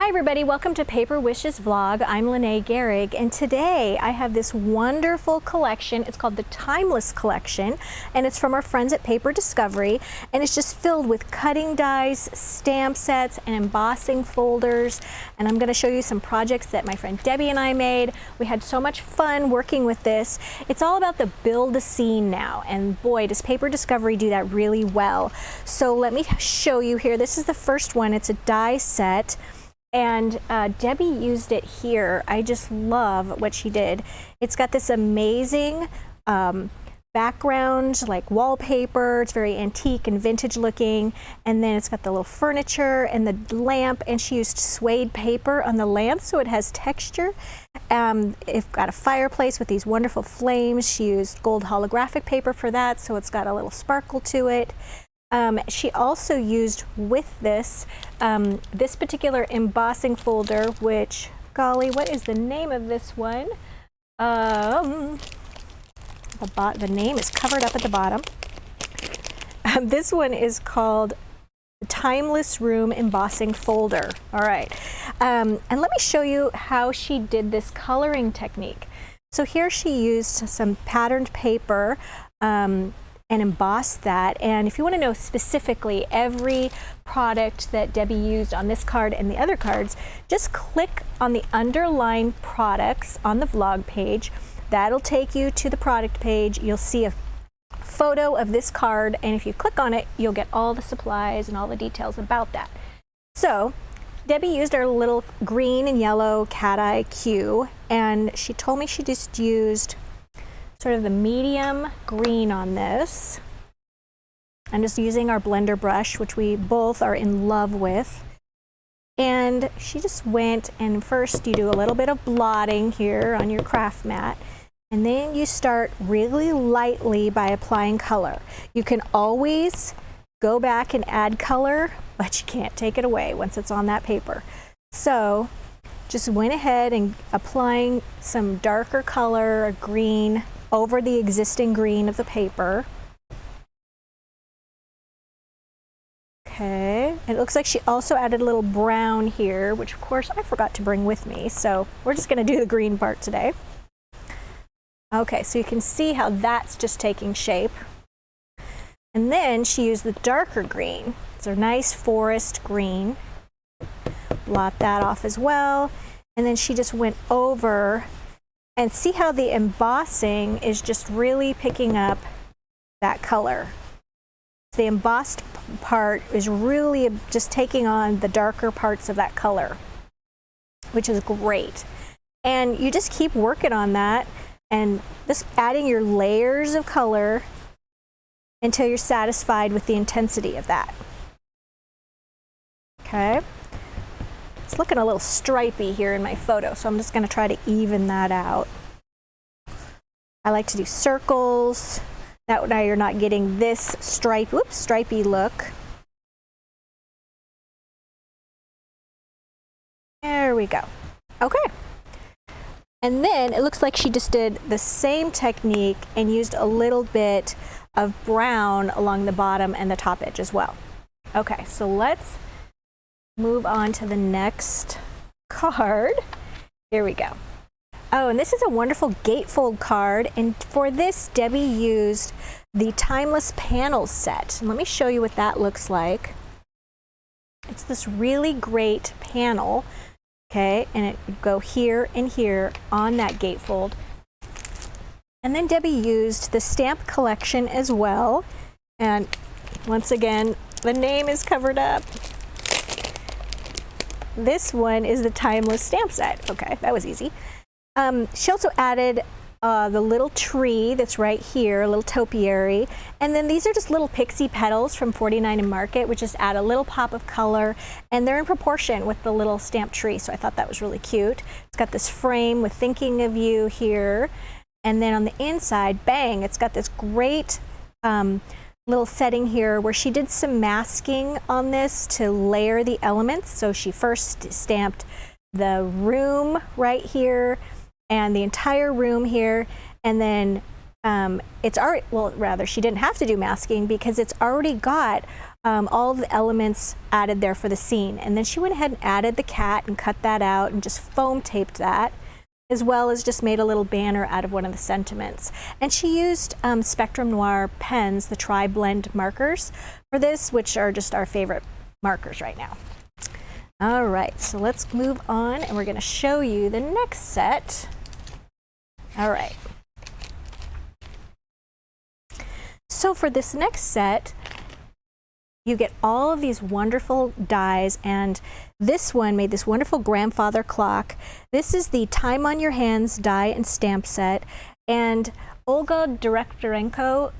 Hi everybody, welcome to Paper Wishes Vlog. I'm Lene Gehrig, and today I have this wonderful collection. It's called the Timeless Collection, and it's from our friends at Paper Discovery, and it's just filled with cutting dies, stamp sets, and embossing folders. And I'm going to show you some projects that my friend Debbie and I made. We had so much fun working with this. It's all about the build a scene now, and boy, does Paper Discovery do that really well. So let me show you here. This is the first one. It's a die set. And Debbie used it here. I just love what she did. It's got this amazing background, like wallpaper. It's very antique and vintage looking. And then it's got the little furniture and the lamp, and she used suede paper on the lamp so it has texture. It's got a fireplace with these wonderful flames. She used gold holographic paper for that, so it's got a little sparkle to it. She also used with this, this particular embossing folder, which, golly, what is the name of this one? The name is covered up at the bottom. This one is called the Timeless Room Embossing Folder. All right, and let me show you how she did this coloring technique. So here she used some patterned paper, and emboss that. And if you want to know specifically every product that Debbie used on this card and the other cards, just click on the underlined products on the vlog page. That'll take you to the product page. You'll see a photo of this card, and if you click on it, you'll get all the supplies and all the details about that. So Debbie used our little green and yellow cat eye cue, and she told me she just used sort of the medium green on this. I'm just using our blender brush, which we both are in love with. And she just went, and first you do a little bit of blotting here on your craft mat, and then you start really lightly by applying color. You can always go back and add color, but you can't take it away once it's on that paper. So just went ahead and applying some darker color, a green, over the existing green of the paper. Okay, it looks like she also added a little brown here, which of course I forgot to bring with me, so we're just going to do the green part today. Okay, so you can see how that's just taking shape. And then she used the darker green. It's a nice forest green. Blot that off as well. And then she just went over, and see how the embossing is just really picking up that color. The embossed part is really just taking on the darker parts of that color, which is great. And you just keep working on that and just adding your layers of color until you're satisfied with the intensity of that. Okay. It's looking a little stripy here in my photo, so I'm just going to try to even that out. I like to do circles. That way you're not getting this stripy look. There we go. Okay. And then it looks like she just did the same technique and used a little bit of brown along the bottom and the top edge as well. Okay, so let's move on to the next card. Here we go. Oh, and this is a wonderful gatefold card, and for this Debbie used the Timeless Panels set. And let me show you what that looks like. It's this really great panel, okay, and it would go here and here on that gatefold. And then Debbie used the stamp collection as well, and once again the name is covered up. This one is the Timeless Stamp Set. Okay, that was easy. She also added the little tree that's right here, a little topiary. And then these are just little pixie petals from 49 and Market, which just add a little pop of color. And they're in proportion with the little stamp tree, so I thought that was really cute. It's got this frame with thinking of you here. And then on the inside, bang, it's got this great little setting here where she did some masking on this to layer the elements. So she first stamped the room right here and the entire room here, and then it's already, well, rather she didn't have to do masking because it's already got all the elements added there for the scene. And then she went ahead and added the cat and cut that out and just foam taped that, as well as just made a little banner out of one of the sentiments. And she used Spectrum Noir pens, the tri-blend markers for this, which are just our favorite markers right now. All right, so let's move on, and we're going to show you the next set. All right. So for this next set, you get all of these wonderful dies, and this one made this wonderful grandfather clock. This is the Time on Your Hands die and stamp set, and Olga Direktorenko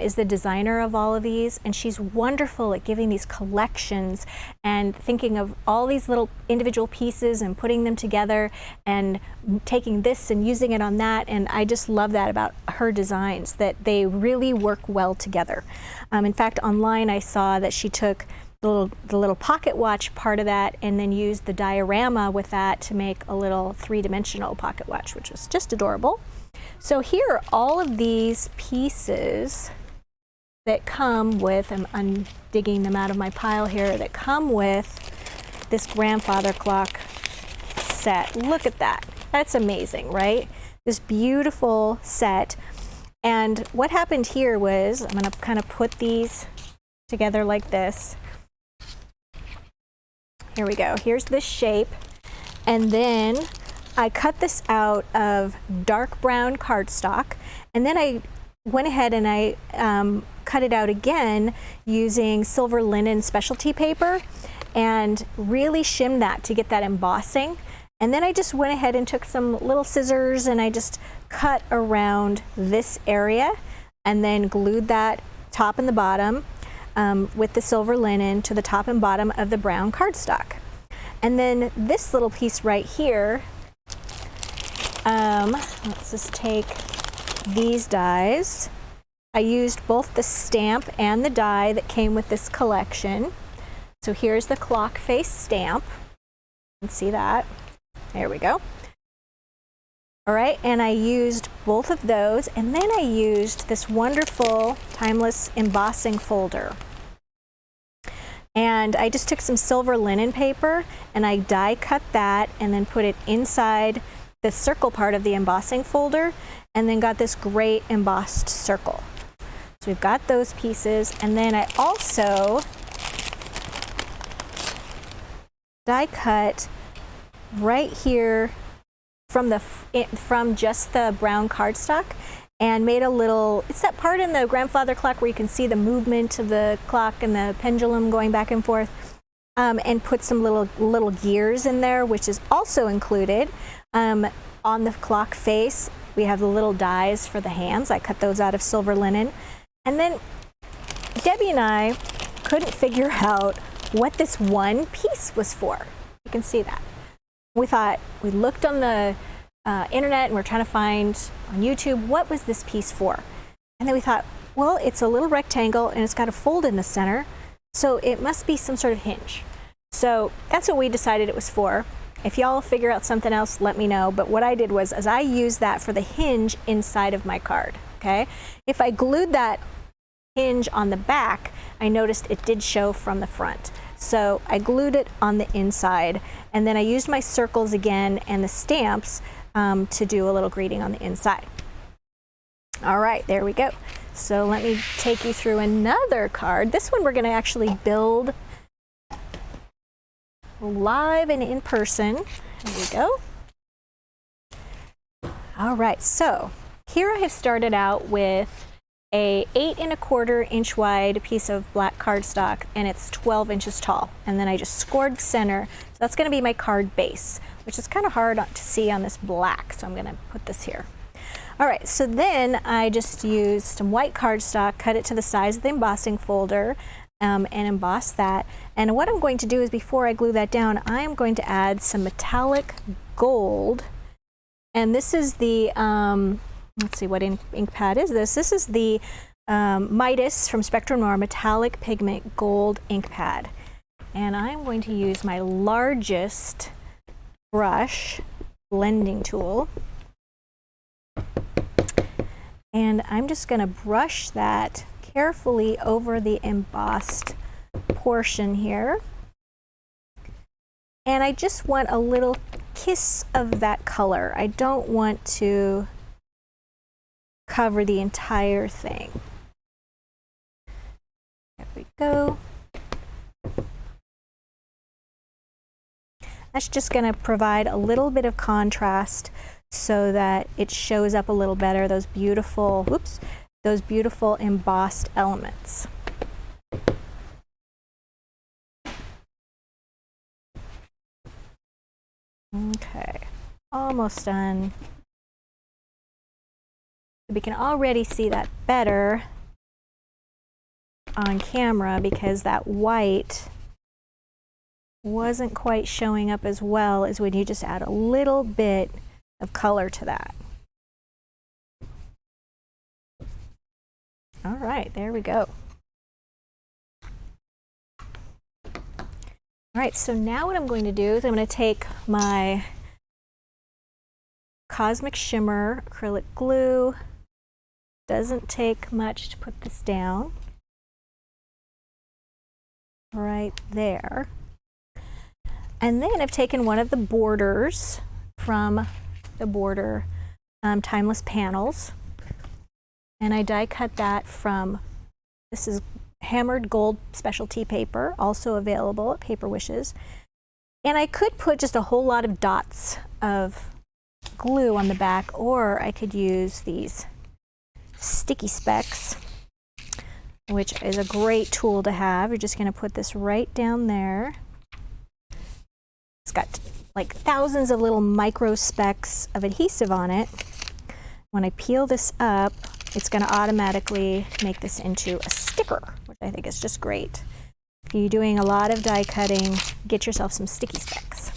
is the designer of all of these, and she's wonderful at giving these collections and thinking of all these little individual pieces and putting them together and taking this and using it on that. And I just love that about her designs, that they really work well together. In fact, online I saw that she took the little pocket watch part of that and then used the diorama with that to make a little three-dimensional pocket watch, which was just adorable. So here are all of these pieces that come with, I'm digging them out of my pile here, that come with this grandfather clock set. Look at that. That's amazing, right? This beautiful set. And what happened here was, I'm going to kind of put these together like this. Here we go. Here's this shape. And then I cut this out of dark brown cardstock, and then I went ahead and I cut it out again using silver linen specialty paper and really shimmed that to get that embossing. And then I just went ahead and took some little scissors and I just cut around this area and then glued that top and the bottom with the silver linen to the top and bottom of the brown cardstock. And then this little piece right here, let's just take these dies. I used both the stamp and the die that came with this collection. So here's the clock face stamp. You can see that. There we go. All right, and I used both of those, and then I used this wonderful timeless embossing folder. And I just took some silver linen paper and I die cut that and then put it inside the circle part of the embossing folder, and then got this great embossed circle. So we've got those pieces, and then I also die cut right here from just the brown cardstock and made a little, it's that part in the grandfather clock where you can see the movement of the clock and the pendulum going back and forth, and put some little gears in there, which is also included. On the clock face, we have the little dies for the hands. I cut those out of silver linen. And then Debbie and I couldn't figure out what this one piece was for. You can see that. We thought, we looked on the internet and we're trying to find on YouTube, what was this piece for? And then we thought, well, it's a little rectangle and it's got a fold in the center, so it must be some sort of hinge. So that's what we decided it was for. If y'all figure out something else, let me know. But what I did was, I used that for the hinge inside of my card, okay? If I glued that hinge on the back, I noticed it did show from the front. So I glued it on the inside, and then I used my circles again and the stamps to do a little greeting on the inside. All right, there we go. So let me take you through another card. This one we're gonna actually build live and in person. There we go. All right, so here I have started out with a 8 1/4 inch wide piece of black cardstock, and it's 12 inches tall. And then I just scored center. So that's gonna be my card base, which is kind of hard to see on this black. So I'm gonna put this here. All right, so then I just used some white cardstock, cut it to the size of the embossing folder, and emboss that. And what I'm going to do is, before I glue that down, I am going to add some metallic gold. And this is the, let's see, what ink pad is this? This is the Midas from Spectrum Noir Metallic Pigment Gold ink pad. And I'm going to use my largest brush blending tool. And I'm just going to brush that carefully over the embossed portion here. And I just want a little kiss of that color. I don't want to cover the entire thing. There we go. That's just going to provide a little bit of contrast so that it shows up a little better, those beautiful, whoops, those beautiful embossed elements. Okay, almost done. We can already see that better on camera because that white wasn't quite showing up as well as when you just add a little bit of color to that. All right, there we go. All right, so now what I'm going to do is I'm going to take my Cosmic Shimmer acrylic glue. Doesn't take much to put this down. Right there. And then I've taken one of the borders from the border Timeless Panels, and I die cut that from, this is hammered gold specialty paper, also available at Paper Wishes. And I could put just a whole lot of dots of glue on the back, or I could use these sticky specks, which is a great tool to have. You're just going to put this right down there. It's got like thousands of little micro specks of adhesive on it. When I peel this up, it's going to automatically make this into a sticker, which I think is just great. If you're doing a lot of die cutting, get yourself some sticky specks.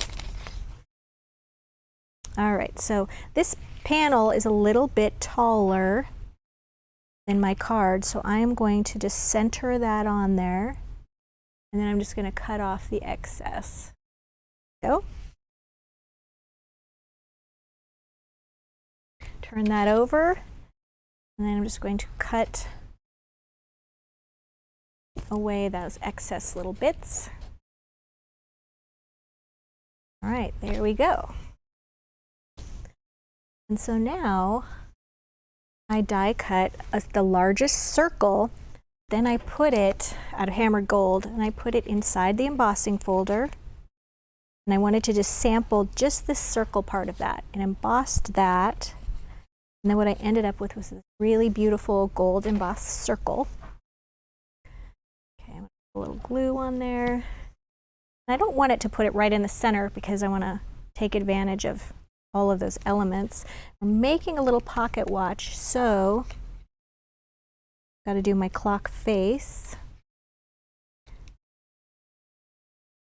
All right, so this panel is a little bit taller than my card, so I'm going to just center that on there, and then I'm just going to cut off the excess. Go. Turn that over. And then I'm just going to cut away those excess little bits. All right, there we go. And so now I die cut the largest circle, then I put it out of hammered gold, and I put it inside the embossing folder. And I wanted to just sample just this circle part of that and embossed that. And then what I ended up with was this really beautiful gold embossed circle. Okay, I'm gonna put a little glue on there. And I don't want it to put it right in the center because I want to take advantage of all of those elements. I'm making a little pocket watch, so got to do my clock face.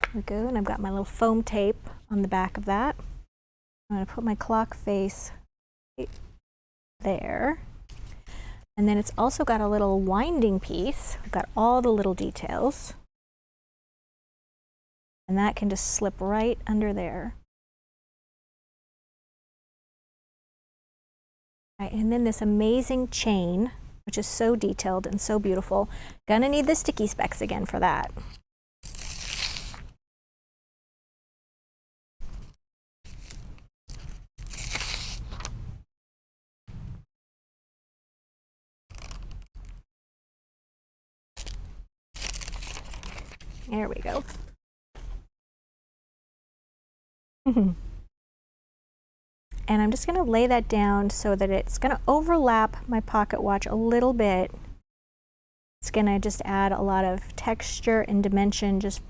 There we go, and I've got my little foam tape on the back of that. I'm going to put my clock face there. And then it's also got a little winding piece. I've got all the little details. And that can just slip right under there. Right, and then this amazing chain, which is so detailed and so beautiful. Gonna need the sticky specks again for that. There we go. And I'm just going to lay that down so that it's going to overlap my pocket watch a little bit. It's going to just add a lot of texture and dimension just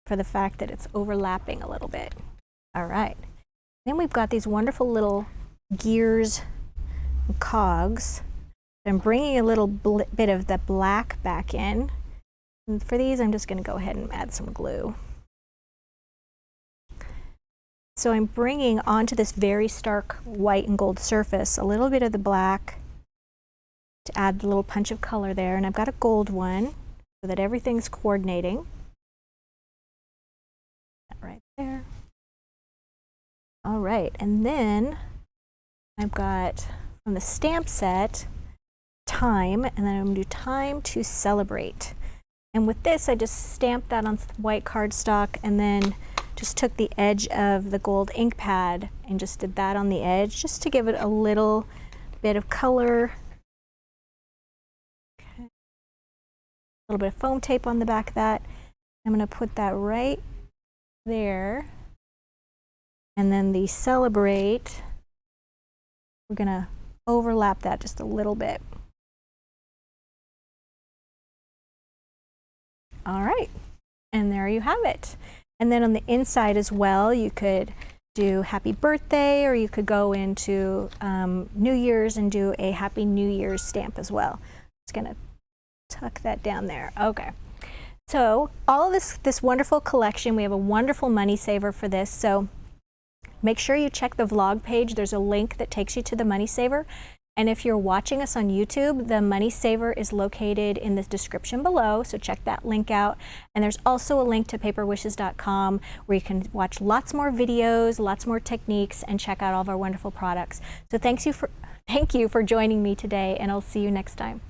for the fact that it's overlapping a little bit. All right. Then we've got these wonderful little gears and cogs. I'm bringing a little bit of the black back in. And for these, I'm just going to go ahead and add some glue. So I'm bringing onto this very stark white and gold surface a little bit of the black to add the little punch of color there. And I've got a gold one so that everything's coordinating. Right there. All right, and then I've got from the stamp set, Time, and then I'm going to do Time to Celebrate. And with this, I just stamped that on white cardstock and then just took the edge of the gold ink pad and just did that on the edge just to give it a little bit of color. Okay. A little bit of foam tape on the back of that. I'm going to put that right there. And then the Celebrate, we're going to overlap that just a little bit. All right, and there you have it. And then on the inside as well, you could do Happy Birthday, or you could go into New Year's and do a Happy New Year's stamp as well. Just gonna tuck that down there. Okay. So all of this wonderful collection, we have a wonderful money saver for this. So make sure you check the vlog page. There's a link that takes you to the money saver. And if you're watching us on YouTube, the money saver is located in the description below, so check that link out. And there's also a link to paperwishes.com where you can watch lots more videos, lots more techniques, and check out all of our wonderful products. So thank you for joining me today, and I'll see you next time.